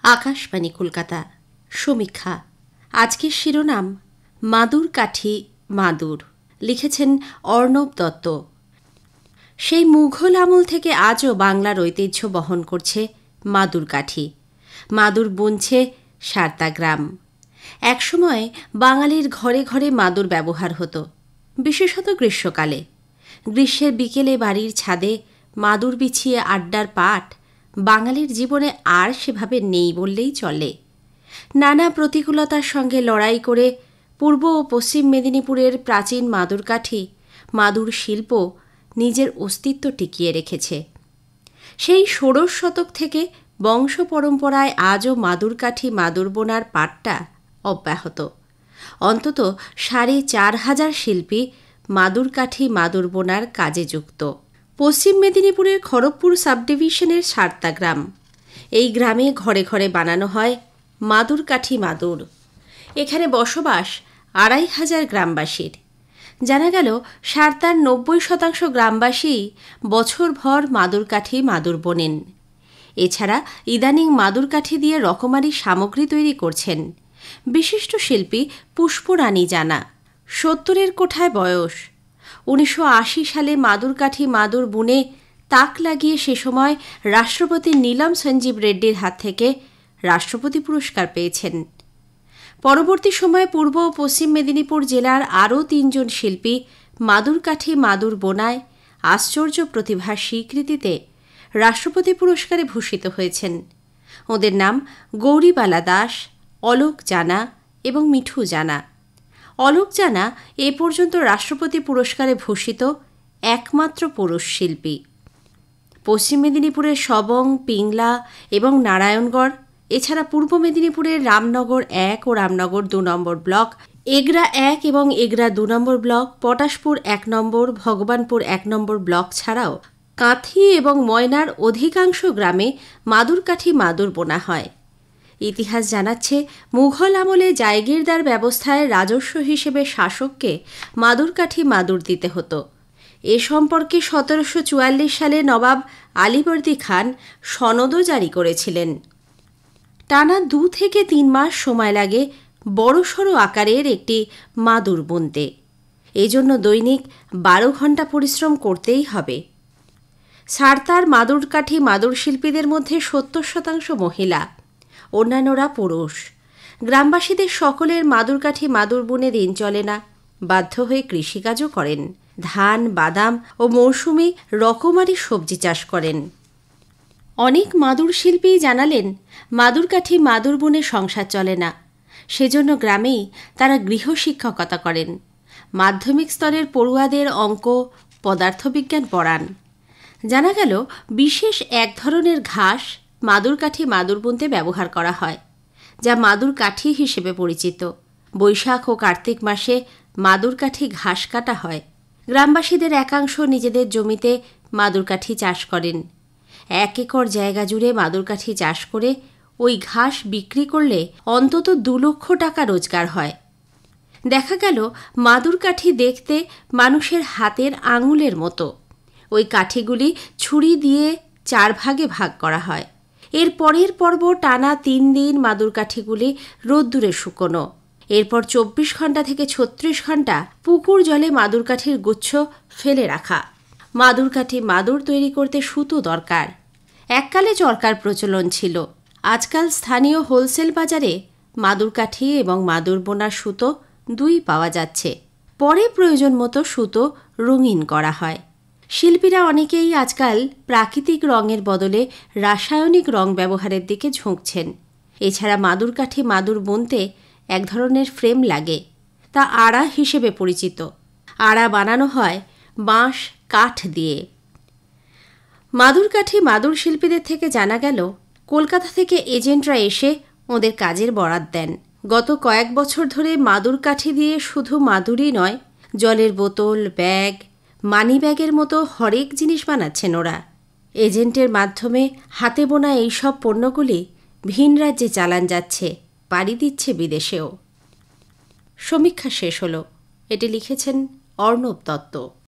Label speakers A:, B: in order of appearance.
A: আকাশবাণী কলকাতা সমীক্ষা। আজকের শিরোনাম মাদুর কাঠি মাদুর। লিখেছেন অর্ণব দত্ত। সেই মুঘল আমল থেকে আজও বাংলার ঐতিহ্য বহন করছে মাদুর কাঠি। মাদুর বুনছে সারতা গ্রাম। একসময় বাঙালির ঘরে ঘরে মাদুর ব্যবহার হতো, বিশেষত গ্রীষ্মকালে। গ্রীষ্মের বিকেলে বাড়ির ছাদে মাদুর বিছিয়ে আড্ডার পাট বাঙালির জীবনে আর সেভাবে নেই বললেই চলে। নানা প্রতিকূলতার সঙ্গে লড়াই করে পূর্ব ও পশ্চিম মেদিনীপুরের প্রাচীন মাদুর কাঠি, মাদুর শিল্প নিজের অস্তিত্ব টিকিয়ে রেখেছে। সেই ষোড়শ শতক থেকে বংশ পরম্পরায় আজও মাদুর কাঠি মাদুর বোনার পাটটা অব্যাহত। অন্তত ৪,৫০০ শিল্পী মাদুর কাঠি মাদুর বোনার কাজে যুক্ত। পশ্চিম মেদিনীপুরের খড়গপুর সাবডিভিশনের সারতা গ্রাম। এই গ্রামে ঘরে ঘরে বানানো হয় মাদুর কাঠি মাদুর। এখানে বসবাস ২৫০০ গ্রামবাসীর। জানা গেল সারতার ৯০% গ্রামবাসী বছরভর মাদুর কাঠি মাদুর বোনেন। এছাড়া ইদানিং মাদুর কাঠি দিয়ে রকমারি সামগ্রী তৈরি করছেন বিশিষ্ট শিল্পী পুষ্পরানী জানা। ৭০-এর কোঠায় বয়স। ১৯৮০ সালে মাদুর কাঠি মাদুর বুনে তাক লাগিয়ে সে সময় রাষ্ট্রপতি নীলম সঞ্জীব রেড্ডির হাত থেকে রাষ্ট্রপতি পুরস্কার পেয়েছেন। পরবর্তী সময়ে পূর্ব ও পশ্চিম মেদিনীপুর জেলার আরও ৩ জন শিল্পী মাদুর কাঠি মাদুর বোনায় আশ্চর্য প্রতিভার স্বীকৃতিতে রাষ্ট্রপতি পুরস্কারে ভূষিত হয়েছেন। ওদের নাম গৌরীবালা দাস, অলোক জানা এবং মিঠু জানা। অলোক জানা এ পর্যন্ত রাষ্ট্রপতি পুরস্কারে ভূষিত একমাত্র পুরুষ শিল্পী। পশ্চিম মেদিনীপুরের সবং, পিংলা এবং নারায়ণগড়, এছাড়া পূর্ব মেদিনীপুরের রামনগর ১ ও রামনগর ২ নম্বর ব্লক, এগরা ১ এবং এগরা ২ নম্বর ব্লক, পটাশপুর ১ নম্বর, ভগবানপুর ১ নম্বর ব্লক ছাড়াও কাঁথি এবং ময়নার অধিকাংশ গ্রামে মাদুর কাঠি মাদুর বোনা হয়। ইতিহাস জানাচ্ছে মুঘল আমলে জায়গিরদার ব্যবস্থায় রাজস্ব হিসেবে শাসককে মাদুর কাঠি মাদুর দিতে হতো। এ সম্পর্কে ১৭৪৪ সালে নবাব আলীবর্দী খান সনদও জারি করেছিলেন। টানা ২ থেকে ৩ মাস সময় লাগে বড়সড় আকারের একটি মাদুর বুনতে। এজন্য দৈনিক ১২ ঘণ্টা পরিশ্রম করতেই হবে। সারতার মাদুর কাঠি মাদুর শিল্পীদের মধ্যে ৭০% মহিলা, অন্যান্যরা পুরুষ। গ্রামবাসীদের সকলের মাদুর কাঠি মাদুর বুনে দিন চলে না, বাধ্য হয়ে কৃষিকাজও করেন। ধান, বাদাম ও মৌসুমি রকমারি সবজি চাষ করেন। অনেক মাদুর শিল্পী জানালেন মাদুর কাঠি মাদুর বুনে সংসার চলে না, সেজন্য গ্রামেই তারা গৃহশিক্ষকতা করেন। মাধ্যমিক স্তরের পড়ুয়াদের অঙ্ক, পদার্থবিজ্ঞান পড়ান। জানা গেল বিশেষ এক ধরনের ঘাস মাদুর কাঠি মাদুর বুনতে ব্যবহার করা হয়, যা মাদুর কাঠি হিসেবে পরিচিত। বৈশাখ ও কার্তিক মাসে মাদুর কাঠি ঘাস কাটা হয়। গ্রামবাসীদের একাংশ নিজেদের জমিতে মাদুর কাঠি চাষ করেন। ১ একর জায়গা জুড়ে মাদুর কাঠি চাষ করে ওই ঘাস বিক্রি করলে অন্তত ২ লক্ষ টাকা রোজগার হয়। দেখা গেল মাদুর কাঠি দেখতে মানুষের হাতের আঙুলের মতো। ওই কাঠিগুলি ছুরি দিয়ে ৪ ভাগে ভাগ করা হয়। এর পরের পর্ব টানা ৩ দিন মাদুর কাঠিগুলি রোদ্দুরে শুকোনো। এরপর ২৪ ঘণ্টা থেকে ৩৬ ঘণ্টা পুকুর জলে মাদুর কাঠির গুচ্ছ ফেলে রাখা। মাদুর কাঠি মাদুর তৈরি করতে সুতো দরকার। এককালে চরকার প্রচলন ছিল। আজকাল স্থানীয় হোলসেল বাজারে মাদুর কাঠি এবং মাদুর বোনার সুতো দুই পাওয়া যাচ্ছে। পরে প্রয়োজন মতো সুতো রঙিন করা হয়। শিল্পীরা অনেকেই আজকাল প্রাকৃতিক রঙের বদলে রাসায়নিক রং ব্যবহারের দিকে ঝুঁকছেন। এছাড়া মাদুর কাঠি মাদুর বুনতে এক ধরনের ফ্রেম লাগে, তা আড়া হিসেবে পরিচিত। আড়া বানানো হয় বাঁশ কাঠ দিয়ে। মাদুর কাঠি মাদুর শিল্পীদের থেকে জানা গেল কলকাতা থেকে এজেন্টরা এসে ওদের কাজের বরাত দেন। গত কয়েক বছর ধরে মাদুর কাঠি দিয়ে শুধু মাদুরই নয়, জলের বোতল, ব্যাগ, মানি ব্যাগের মতো হরেক জিনিস বানাচ্ছেন ওরা। এজেন্টের মাধ্যমে হাতে বোনা এইসব পণ্যগুলি ভিন রাজ্যে চালান যাচ্ছে, পাড়ি দিচ্ছে বিদেশেও। সমীক্ষা শেষ হলো। এটি লিখেছেন অর্ণব দত্ত।